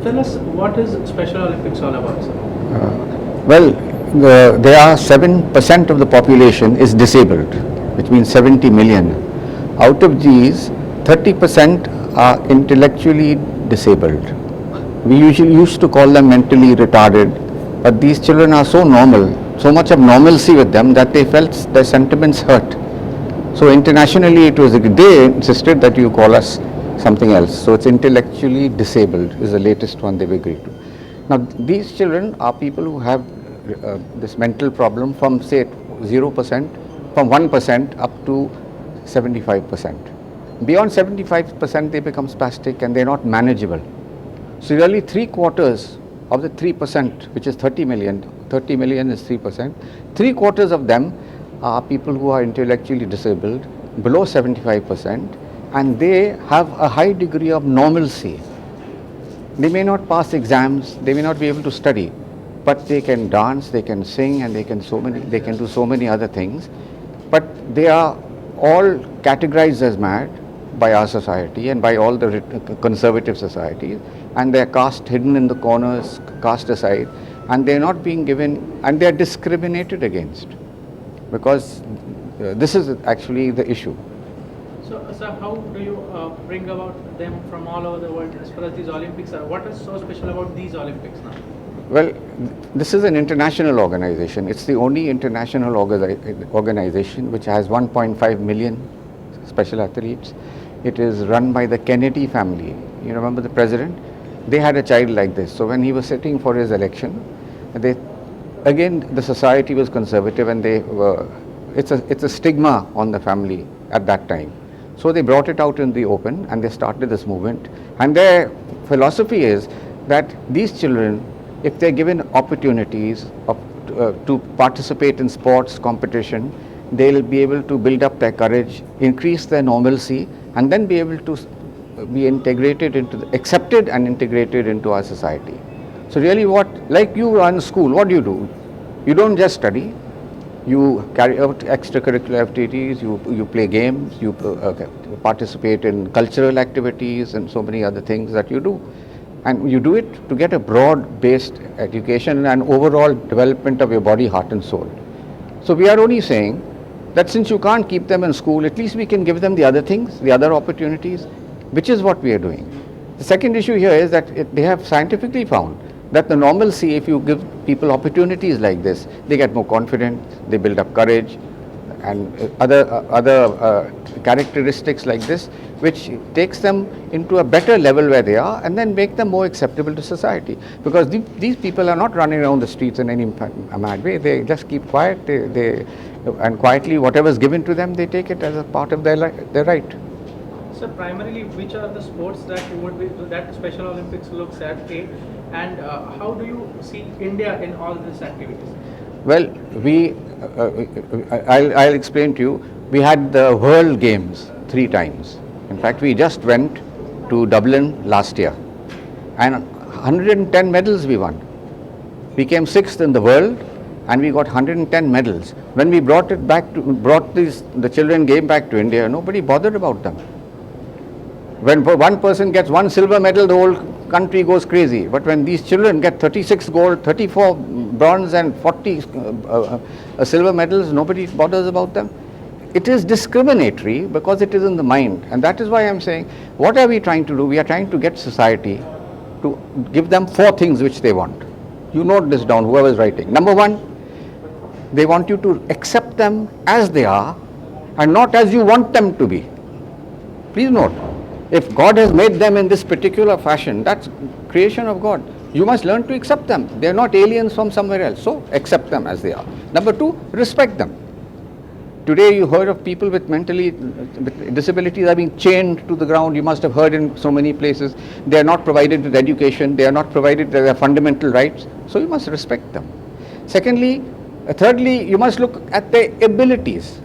tell us what is Special Olympics all about, sir? Well, there are 7% of the population is disabled, which means 70 million. Out of these, 30% are intellectually disabled. We usually used to call them mentally retarded, but these children are so normal, so much of normalcy with them that they felt their sentiments hurt. So internationally they insisted that you call us something else. So it's intellectually disabled is the latest one they've agreed to. Now these children are people who have this mental problem from say 0%, from 1% up to 75%. Beyond 75% they become spastic and they're not manageable. So really 3/4 of the 3%, which is 30 million is 3%, 3/4 of them are people who are intellectually disabled below 75%, and they have a high degree of normalcy. They may not pass exams, they may not be able to study, but they can dance, they can sing, and they can do so many other things. But they are all categorized as mad by our society and by all the conservative societies, and they are cast hidden in the corners, cast aside, and they are not being given, and they are discriminated against, because this is actually the issue. So, sir, how do you bring about them from all over the world as far as these Olympics are? What is so special about these Olympics now? Well, this is an international organization. It's the only international organization which has 1.5 million special athletes. It is run by the Kennedy family. You remember the president? They had a child like this. So when he was sitting for his election, the society was conservative, and it's a stigma on the family at that time. So they brought it out in the open and they started this movement. And their philosophy is that these children, if they're given opportunities to participate in sports competition, they'll be able to build up their courage, increase their normalcy, and then be able to be accepted and integrated into our society. So really like you run school, what do? You don't just study. You carry out extracurricular activities, you play games, you participate in cultural activities and so many other things that you do. And you do it to get a broad-based education and overall development of your body, heart and soul. So we are only saying that since you can't keep them in school, at least we can give them the other things, the other opportunities, which is what we are doing. The second issue here is that they have scientifically found that the normalcy, if you give people opportunities like this, they get more confident, they build up courage, and other characteristics like this, which takes them into a better level where they are, and then make them more acceptable to society. Because these people are not running around the streets in any mad way. They just keep quiet, and quietly whatever is given to them, they take it as a part of their right. So primarily, which are the sports that Special Olympics looks at, and how do you see India in all these activities? Well, I'll explain to you. We had the World Games 3 times. In fact, we just went to Dublin last year, and 110 medals we won. We came 6th in the world, and we got 110 medals. When we brought the children game back to India, nobody bothered about them. When one person gets 1 silver medal, the whole country goes crazy. But when these children get 36 gold, 34 bronze and 40 silver medals, nobody bothers about them. It is discriminatory because it is in the mind. And that is why I am saying, what are we trying to do? We are trying to get society to give them 4 things which they want. You note this down, whoever is writing. Number 1, they want you to accept them as they are and not as you want them to be. Please note. If God has made them in this particular fashion, that's creation of God. You must learn to accept them. They are not aliens from somewhere else. So accept them as they are. Number 2, respect them. Today you heard of people with disabilities are being chained to the ground. You must have heard in so many places. They are not provided with education. They are not provided with their fundamental rights. So you must respect them. Thirdly, you must look at their abilities.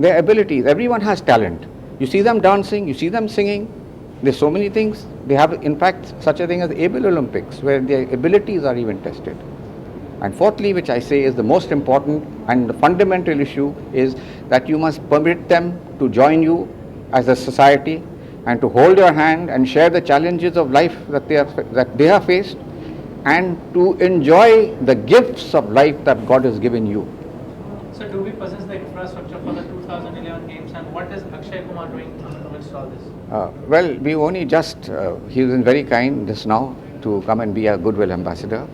Their abilities. Everyone has talent. You see them dancing, you see them singing. There's so many things. They have, in fact, such a thing as Able Olympics, where their abilities are even tested. And fourthly, which I say is the most important and the fundamental issue, is that you must permit them to join you as a society. and to hold your hand and share the challenges of life that they have faced, and to enjoy the gifts of life that God has given you. So do we possess the infrastructure for the 2011 games, and what is Akshay Kumar doing amidst all this? Well, we only just, he was very kind just now to come and be a goodwill ambassador.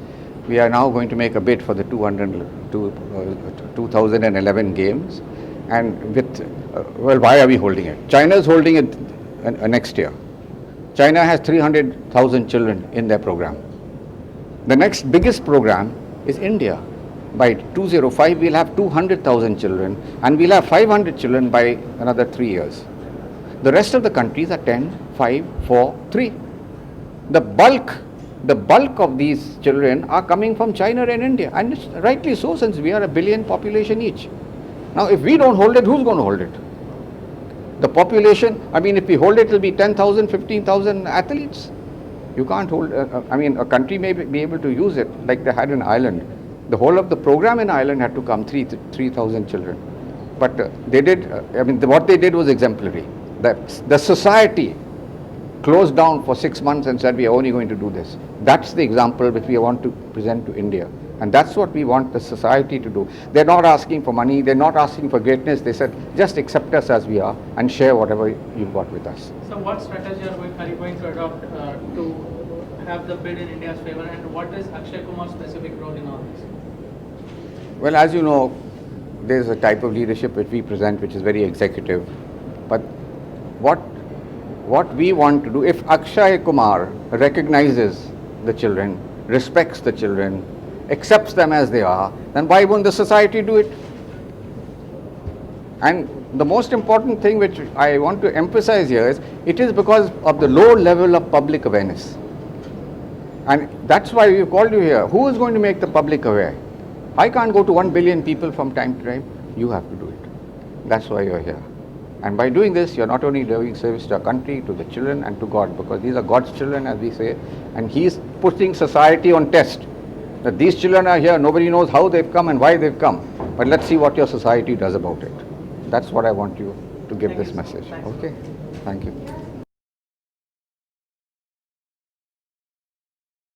We are now going to make a bid for the 2011 games, and with, well, why are we holding it? China is holding it next year. China has 300,000 children in their program. The next biggest program is India. By 2005, we'll have 200,000 children, and we'll have 500 children by another 3 years. The rest of the countries are 10, 5, 4, 3. The bulk of these children are coming from China and India, and it's rightly so, since we are a billion population each. Now, if we don't hold it, who's going to hold it? The population, I mean, if we hold it, it will be 10,000, 15,000 athletes. You can't hold, I mean, a country may be able to use it like they had in Ireland. The whole of the program in Ireland had to come 3,000 children. But they did, I mean, what they did was exemplary. The society closed down for 6 months and said, we are only going to do this. That's the example which we want to present to India. And that's what we want the society to do. They're not asking for money, they're not asking for greatness. They said, just accept us as we are and share whatever you've got with us. So what strategy are you going to adopt to have the bid in India's favor, and what is Akshay Kumar's specific role in all this? Well, as you know, there's a type of leadership which we present which is very executive. But what we want to do, if Akshay Kumar recognizes the children, respects the children, accepts them as they are, then why won't the society do it? And the most important thing which I want to emphasize here is, it is because of the low level of public awareness. And that's why we called you here. Who is going to make the public aware? I can't go to 1 billion people from time to time. You have to do it. That's why you're here. And by doing this, you're not only doing service to our country, to the children, and to God, because these are God's children, as we say, and He's putting society on test. That these children are here, nobody knows how they've come and why they've come. But let's see what your society does about it. That's what I want you to give this message. Okay? Thank you.